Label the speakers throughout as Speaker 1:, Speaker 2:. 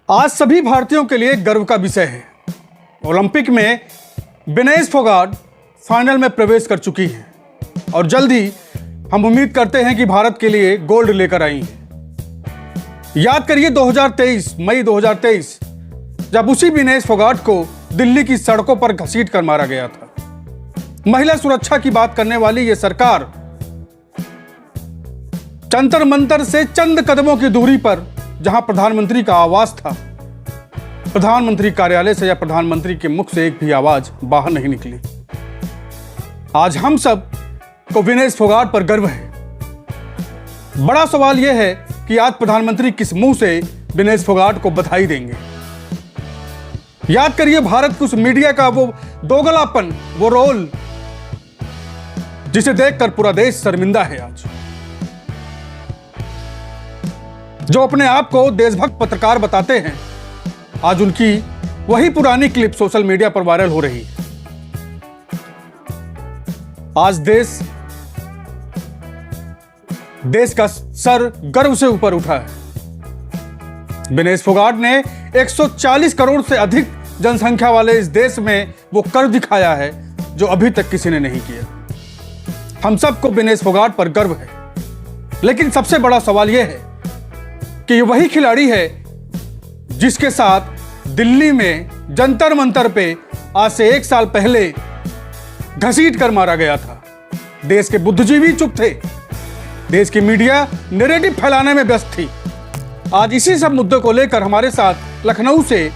Speaker 1: आज सभी भारतीयों के लिए गर्व का विषय है। ओलंपिक में विनेश फोगाट फाइनल में प्रवेश कर चुकी हैं और जल्द ही हम उम्मीद करते हैं कि भारत के लिए गोल्ड लेकर आई हैं। याद करिए 2023 मई 2023 जब उसी विनेश फोगाट को दिल्ली की सड़कों पर घसीट कर मारा गया था। महिला सुरक्षा की बात करने वाली यह सरकार जंतर मंतर से चंद कदमों की दूरी पर जहां प्रधानमंत्री का आवाज था, प्रधानमंत्री कार्यालय से या प्रधानमंत्री के मुख से एक भी आवाज बाहर नहीं निकली। आज हम सब को विनेश फोगाट पर गर्व है। बड़ा सवाल यह है कि आज प्रधानमंत्री किस मुंह से विनेश फोगाट को बधाई देंगे। याद करिए भारत के उस मीडिया का वो दोगलापन, वो रोल जिसे देखकर पूरा देश शर्मिंदा है। आज जो अपने आप को देशभक्त पत्रकार बताते हैं, आज उनकी वही पुरानी क्लिप सोशल मीडिया पर वायरल हो रही है। आज देश का सर गर्व से ऊपर उठा है। विनेश फोगाट ने 140 करोड़ से अधिक जनसंख्या वाले इस देश में वो कर दिखाया है जो अभी तक किसी ने नहीं किया। हम सबको विनेश फोगाट पर गर्व है, लेकिन सबसे बड़ा सवाल यह है कि ये वही खिलाड़ी है जिसके साथ दिल्ली में जंतर मंतर पे आज से 1 साल पहले घसीट कर मारा गया था। देश के बुद्धिजीवी चुप थे, देश की मीडिया नैरेटिव फैलाने में व्यस्त थी। आज इसी सब मुद्दों को लेकर हमारे साथ लखनऊ से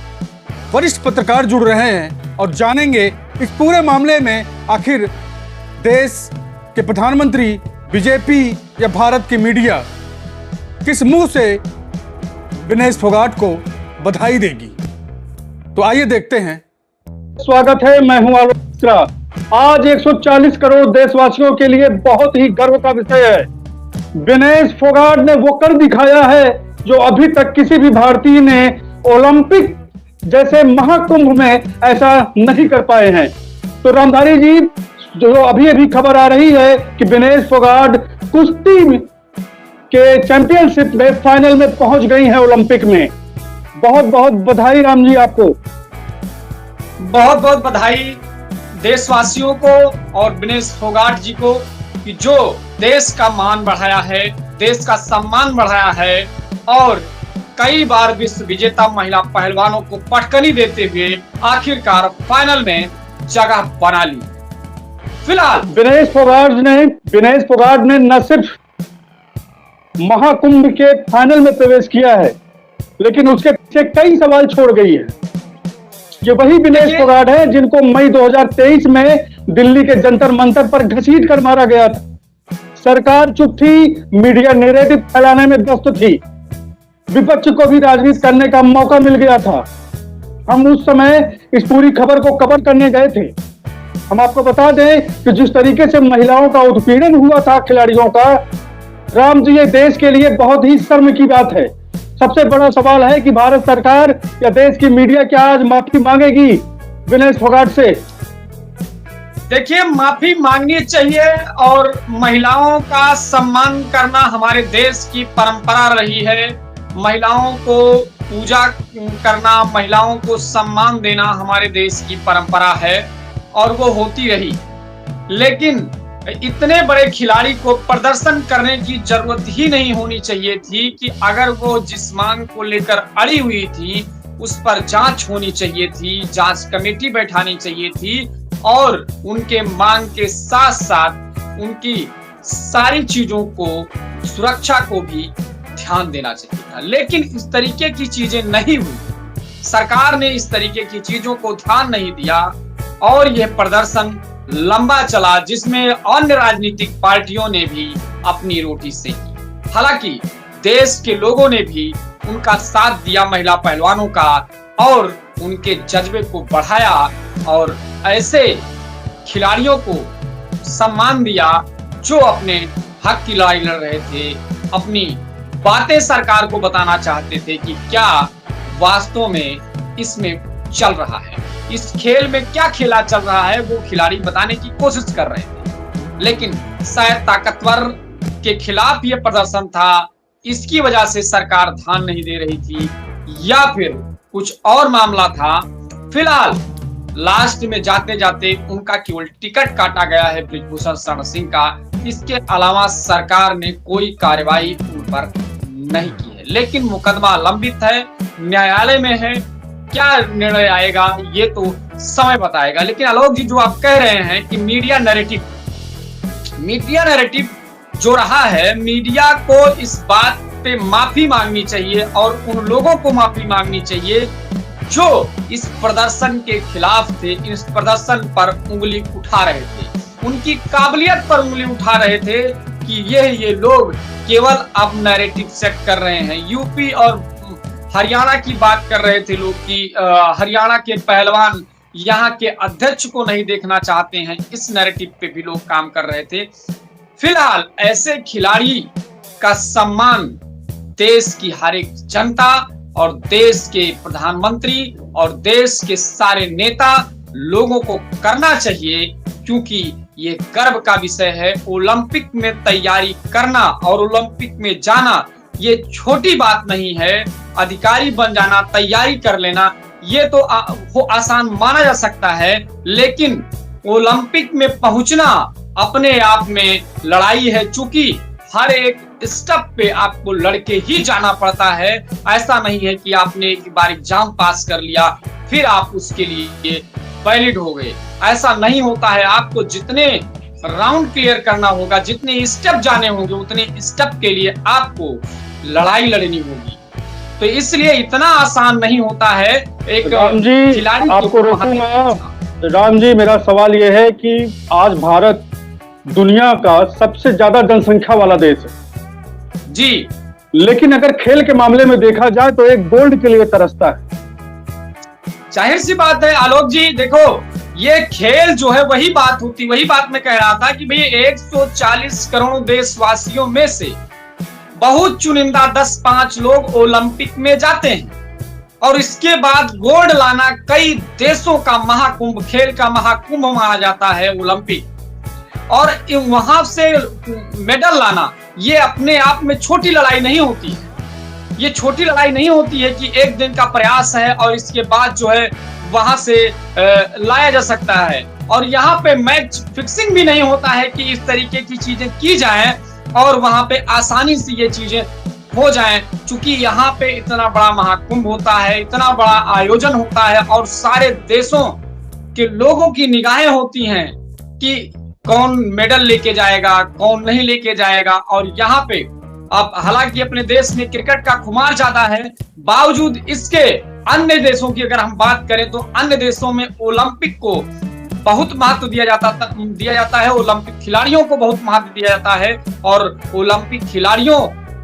Speaker 1: वरिष्ठ पत्रकार जुड़ रहे हैं और जानेंगे इस पूरे मामले में आखिर देश के प्रधानमंत्री, बीजेपी या भारत की मीडिया किस मुंह से विनेश फोगाट को बधाई देगी। तो आइए देखते हैं।
Speaker 2: स्वागत है, मैं हूं आलोक मिश्रा। आज 140 करोड़ देशवासियों के लिए बहुत ही गर्व का विषय है। विनेश फोगाट ने वो कर दिखाया है जो अभी तक किसी भी भारतीय ने ओलंपिक जैसे महाकुंभ में ऐसा नहीं कर पाए हैं। तो रामधारी जी, जो अभी खबर आ रही है कि विनेश फोगाट कुश्ती के चैंपियनशिप में फाइनल में पहुंच गई हैं ओलंपिक में। बहुत बहुत बधाई राम जी आपको।
Speaker 3: बहुत बहुत बधाई देशवासियों को और विनेश फोगाट जी को कि जो देश का मान बढ़ाया है, देश का सम्मान बढ़ाया है और कई बार विश्व विजेता महिला पहलवानों को पटकनी देते हुए आखिरकार फाइनल में जगह बना ली। फिलहाल
Speaker 2: विनेश फोगाट ने न सिर्फ महाकुंभ के फाइनल में प्रवेश किया है, लेकिन उसके पीछे कई सवाल छोड़ गई है। ये वही विनेश फोगाट है जिनको मई 2023 में दिल्ली के जंतर मंतर पर घसीट कर मारा गया था। सरकार चुप थी, मीडिया नैरेटिव फैलाने में व्यस्त थी, विपक्ष को भी राजनीति करने का मौका मिल गया था। हम उस समय इस पूरी खबर को कवर करने गए थे। हम आपको बता दें कि जिस तरीके से महिलाओं का उत्पीड़न हुआ था खिलाड़ियों का, राम जी, ये देश के लिए बहुत ही शर्म की बात है। सबसे बड़ा सवाल है कि भारत सरकार या देश की मीडिया क्या आज माफी मांगेगी विनेश फोगाट से?
Speaker 3: देखिए, माफी मांगनी चाहिए और महिलाओं का सम्मान करना हमारे देश की परंपरा रही है। महिलाओं को पूजा करना, महिलाओं को सम्मान देना हमारे देश की परंपरा है और वो होती रही। लेकिन इतने बड़े खिलाड़ी को प्रदर्शन करने की जरूरत ही नहीं होनी चाहिए थी कि अगर वो जिस मांग को लेकर अड़ी हुई थी उस पर जांच होनी चाहिए थी, जांच कमेटी बैठानी चाहिए थी और उनके मांग के साथ साथ उनकी सारी चीजों को, सुरक्षा को भी ध्यान देना चाहिए था। लेकिन इस तरीके की चीजें नहीं हुई। सरकार ने इस तरीके की चीजों को ध्यान नहीं दिया और यह प्रदर्शन लंबा चला, जिसमें अन्य राजनीतिक पार्टियों ने भी अपनी रोटी सेकी। हालांकि देश के लोगों ने भी उनका साथ दिया महिला पहलवानों का और उनके जज्बे को बढ़ाया और ऐसे खिलाड़ियों को सम्मान दिया जो अपने हक की लड़ाई लड़ रहे थे, अपनी बातें सरकार को बताना चाहते थे कि क्या वास्तव में इसमें चल रहा है, इस खेल में क्या खेला चल रहा है, वो खिलाड़ी बताने की कोशिश कर रहे थे। लेकिन शायद ताकतवर के खिलाफ ये प्रदर्शन था, इसकी वजह से सरकार ध्यान नहीं दे रही थी या फिर कुछ और मामला था। फिलहाल लास्ट में जाते जाते उनका केवल टिकट काटा गया है ब्रिजभूषण शरण सिंह का। इसके अलावा सरकार ने कोई कार्यवाही उन पर नहीं की है, लेकिन मुकदमा लंबित है, न्यायालय में है। क्या निर्णय आएगा ये तो समय बताएगा। लेकिन आलोक जी, जो आप कह रहे हैं कि मीडिया नैरेटिव जो रहा है, मीडिया को इस बात पे माफी मांगनी चाहिए और उन लोगों को माफी मांगनी चाहिए जो इस प्रदर्शन के खिलाफ थे, इस प्रदर्शन पर उंगली उठा रहे थे, उनकी काबिलियत पर उंगली उठा रहे थे कि ये लोग केवल अब नैरेटिव सेट कर रहे हैं। यूपी और हरियाणा की बात कर रहे थे लोग कि हरियाणा के पहलवान यहाँ के अध्यक्ष को नहीं देखना चाहते हैं, इस नैरेटिव पे भी लोग काम कर रहे थे। फिलहाल ऐसे खिलाड़ी का सम्मान देश की हर एक जनता और देश के प्रधानमंत्री और देश के सारे नेता लोगों को करना चाहिए, क्योंकि ये गर्व का विषय है। ओलंपिक में तैयारी करना और ओलंपिक में जाना ये छोटी बात नहीं है। अधिकारी बन जाना, तैयारी कर लेना, ये तो आसान माना जा सकता है, लेकिन ओलंपिक में पहुंचना अपने आप में लड़ाई है। चूंकि हर एक स्टेप पे आपको लड़के ही जाना पड़ता है। ऐसा नहीं है कि आपने एक बार एग्जाम पास कर लिया फिर आप उसके लिए वैलिड हो गए, ऐसा नहीं होता है। आपको जितने राउंड क्लियर करना होगा, जितने स्टेप जाने होंगे, उतने स्टेप के लिए आपको लड़ाई लड़नी होगी। तो इसलिए इतना आसान नहीं होता है एक खिलाड़ी।
Speaker 2: आपको रोकूंगा राम जी, मेरा सवाल यह है कि आज भारत दुनिया का सबसे ज्यादा जनसंख्या वाला देश है
Speaker 3: जी,
Speaker 2: लेकिन अगर खेल के मामले में देखा जाए तो एक गोल्ड के लिए तरसता है।
Speaker 3: जाहिर सी बात है आलोक जी, देखो ये खेल जो है वही बात मैं कह रहा था कि भाई 140 करोड़ देशवासियों में से बहुत चुनिंदा 10-5 लोग ओलंपिक में जाते हैं और इसके बाद गोल्ड लाना कई देशों का महाकुंभ, खेल का महाकुंभ माना जाता है ओलंपिक। और वहां से मेडल लाना ये अपने आप में छोटी लड़ाई नहीं होती है। ये छोटी लड़ाई नहीं होती है कि एक दिन का प्रयास है और इसके बाद जो है वहां से लाया जा सकता है। और यहाँ पे मैच फिक्सिंग भी नहीं होता है कि इस तरीके की चीजें की जाएं और वहां पे आसानी से ये चीजें हो जाएं। चूंकि यहाँ पे इतना बड़ा महाकुंभ होता है, इतना बड़ा आयोजन होता है और सारे देशों के लोगों की निगाहें होती हैं कि कौन मेडल लेके जाएगा, कौन नहीं लेके जाएगा। और यहाँ पे अब हालांकि अपने देश में क्रिकेट का खुमार ज्यादा है, बावजूद इसके अन्य देशों की अगर हम बात करें तो अन्य देशों में ओलंपिक को बहुत महत्व दिया जाता है, ओलंपिक खिलाड़ियों को बहुत महत्व दिया जाता है। और ओलंपिक खिलाड़ियों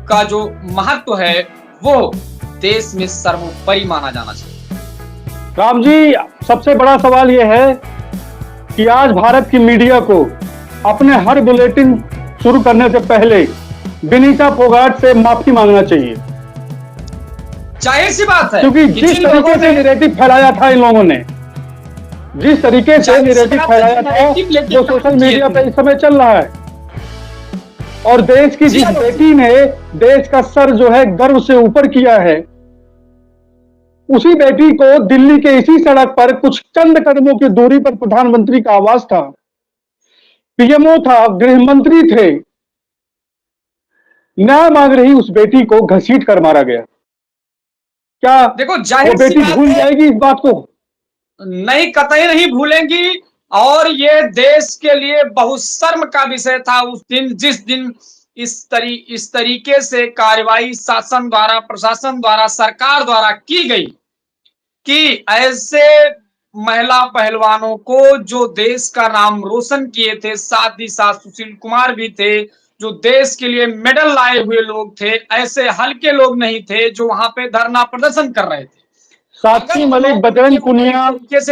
Speaker 3: का जो महत्व है वो देश में सर्वोपरि माना जाना चाहिए।
Speaker 2: राम जी, सबसे बड़ा सवाल यह है कि आज भारत की मीडिया को अपने हर बुलेटिन शुरू करने से पहले विनीता फोगाट से माफी मांगना चाहिए।
Speaker 3: जाहिर सी बात है,
Speaker 2: क्योंकि जिस तरीके से नैरेटिव फैलाया था इन लोगों ने, जिस तरीके से नैरेटिव फैलाया था जो सोशल मीडिया पे इस समय चल रहा है, और देश की जिस बेटी ने देश का सर जो है गर्व से ऊपर किया है, उसी बेटी को दिल्ली के इसी सड़क पर कुछ चंद कदमों की दूरी पर प्रधानमंत्री का आवास था, पीएमओ था, गृह मंत्री थे, न्याय मांग रही उस बेटी को घसीट कर मारा गया। क्या
Speaker 3: देखो
Speaker 2: वो बेटी भूल जाएगी इस बात को?
Speaker 3: नहीं, कतई नहीं भूलेंगी। और ये देश के लिए बहुत शर्म का विषय था उस दिन, जिस दिन इस तरीके से कार्रवाई शासन द्वारा, प्रशासन द्वारा, सरकार द्वारा की गई कि ऐसे महिला पहलवानों को जो देश का नाम रोशन किए थे, साथ ही साथ सुशील कुमार भी थे जो देश के लिए मेडल लाए हुए लोग थे, ऐसे हल्के लोग नहीं थे जो वहां पे धरना प्रदर्शन कर रहे थे।
Speaker 2: साक्षी मलिक, बजरंग पुनिया,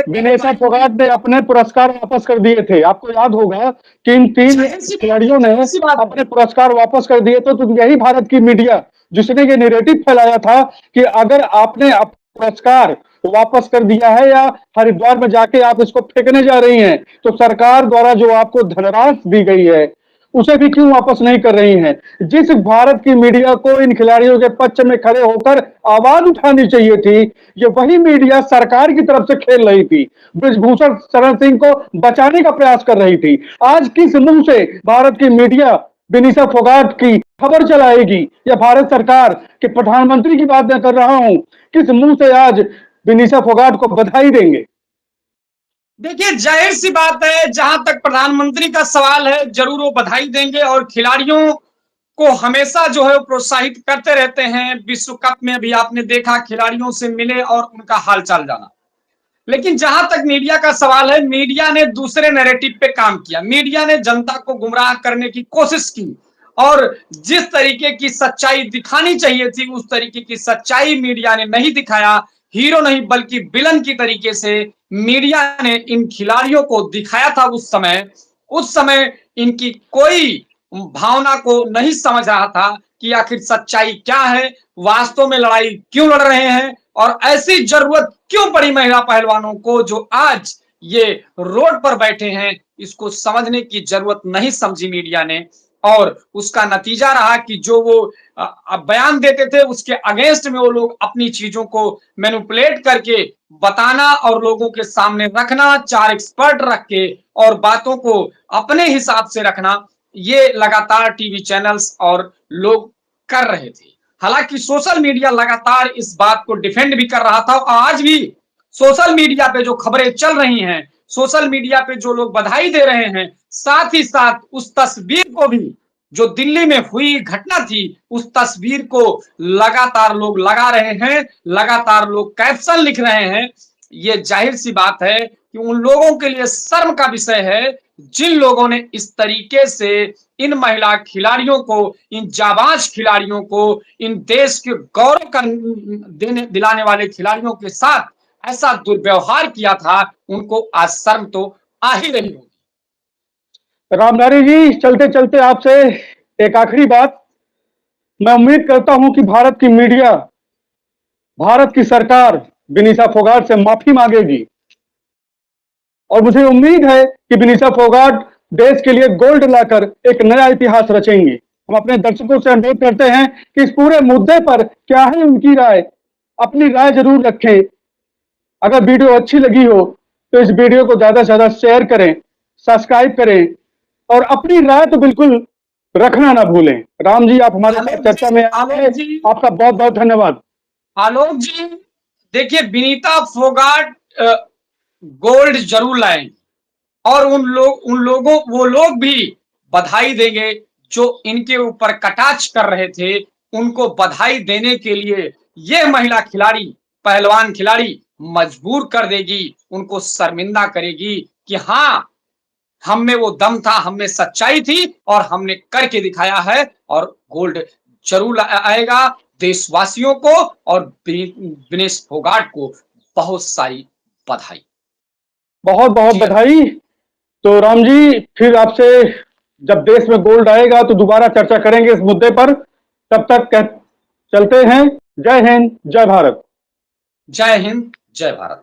Speaker 2: विनीता फोगाट ने अपने पुरस्कार वापस कर दिए थे। आपको याद होगा कि इन 3 खिलाड़ियों ने अपने पुरस्कार वापस कर दिए। तो यही भारत की मीडिया जिसने ये नैरेटिव फैलाया था कि अगर आपने पुरस्कार वापस कर दिया है या हरिद्वार में जाके आप इसको फेंकने जा रही हैं, तो सरकार द्वारा जो आपको धनराशि दी गई है उसे भी क्यों वापस नहीं कर रही हैं? जिस भारत की मीडिया को इन खिलाड़ियों के पक्ष में खड़े होकर आवाज उठानी चाहिए थी, ये वही मीडिया सरकार की तरफ से खेल रही थी, ब्रिजभूषण शरण सिंह को बचाने का प्रयास कर रही थी। आज किस मुंह से भारत की मीडिया विनीता फोगाट की खबर चलाएगी? या भारत सरकार के प्रधानमंत्री की बात मैं कर रहा हूं, किस मुंह से आज विनीता फोगाट को बधाई देंगे?
Speaker 3: देखिए, जाहिर सी बात है, जहां तक प्रधानमंत्री का सवाल है, जरूर वो बधाई देंगे और खिलाड़ियों को हमेशा जो है वो प्रोत्साहित करते रहते हैं। विश्व कप में भी आपने देखा, खिलाड़ियों से मिले और उनका हालचाल जाना। लेकिन जहां तक मीडिया का सवाल है, मीडिया ने दूसरे नैरेटिव पे काम किया। मीडिया ने जनता को गुमराह करने की कोशिश की और जिस तरीके की सच्चाई दिखानी चाहिए थी, उस तरीके की सच्चाई मीडिया ने नहीं दिखाया। हीरो नहीं बल्कि विलन की तरीके से मीडिया ने इन खिलाड़ियों को दिखाया था। उस समय इनकी कोई भावना को नहीं समझ रहा था कि आखिर सच्चाई क्या है, वास्तव में लड़ाई क्यों लड़ रहे हैं और ऐसी जरूरत क्यों पड़ी महिला पहलवानों को जो आज ये रोड पर बैठे हैं। इसको समझने की जरूरत नहीं समझी मीडिया ने और उसका नतीजा रहा कि जो वो बयान देते थे, उसके अगेंस्ट में वो लोग अपनी चीजों को मैनिपुलेट करके बताना और लोगों के सामने रखना, चार एक्सपर्ट रख के और बातों को अपने हिसाब से रखना, ये लगातार टीवी चैनल्स और लोग कर रहे थे। हालांकि सोशल मीडिया लगातार इस बात को डिफेंड भी कर रहा था और आज भी सोशल मीडिया पे जो खबरें चल रही हैं, सोशल मीडिया पे जो लोग बधाई दे रहे हैं, साथ ही साथ उस तस्वीर को भी, जो दिल्ली में हुई घटना थी, उस तस्वीर को लगातार लोग लगा रहे हैं, लगातार लोग कैप्शन लिख रहे हैं। ये जाहिर सी बात है कि उन लोगों के लिए शर्म का विषय है जिन लोगों ने इस तरीके से इन महिला खिलाड़ियों को, इन जाबाज खिलाड़ियों को, इन देश के गौरव का दिलाने वाले खिलाड़ियों के साथ ऐसा दुर्व्यवहार किया था। उनको आज शर्म तो आ ही रही होगी।
Speaker 2: रामधारी जी, चलते चलते आपसे एक आखिरी बात, मैं उम्मीद करता हूं कि भारत की मीडिया, भारत की सरकार विनीता फोगाट से माफी मांगेगी और मुझे उम्मीद है कि विनीता फोगाट देश के लिए गोल्ड लाकर एक नया इतिहास रचेंगी। हम अपने दर्शकों से अनुरोध करते हैं कि इस पूरे मुद्दे पर क्या है उनकी राय, अपनी राय जरूर रखें। अगर वीडियो अच्छी लगी हो तो इस वीडियो को ज्यादा से ज्यादा शेयर करें, सब्सक्राइब करें और अपनी राय तो बिल्कुल रखना ना भूलें। राम जी, आप हमारे साथ चर्चा में आए, आपका बहुत बहुत धन्यवाद।
Speaker 3: आलोक जी, देखिए, विनीता फोगाट गोल्ड जरूर लाएंगे और वो लोग भी बधाई देंगे जो इनके ऊपर कटाक्ष कर रहे थे। उनको बधाई देने के लिए ये महिला खिलाड़ी, पहलवान खिलाड़ी मजबूर कर देगी, उनको शर्मिंदा करेगी कि हाँ, हम में वो दम था, हम में सच्चाई थी और हमने करके दिखाया है और गोल्ड जरूर आएगा। देशवासियों को और विनेश फोगाट को बहुत सारी बधाई,
Speaker 2: बहुत बहुत बधाई। तो राम जी, फिर आपसे जब देश में गोल्ड आएगा तो दोबारा चर्चा करेंगे इस मुद्दे पर। तब तक चलते हैं। जय हिंद, जय भारत।
Speaker 3: जय हिंद, जय भारत।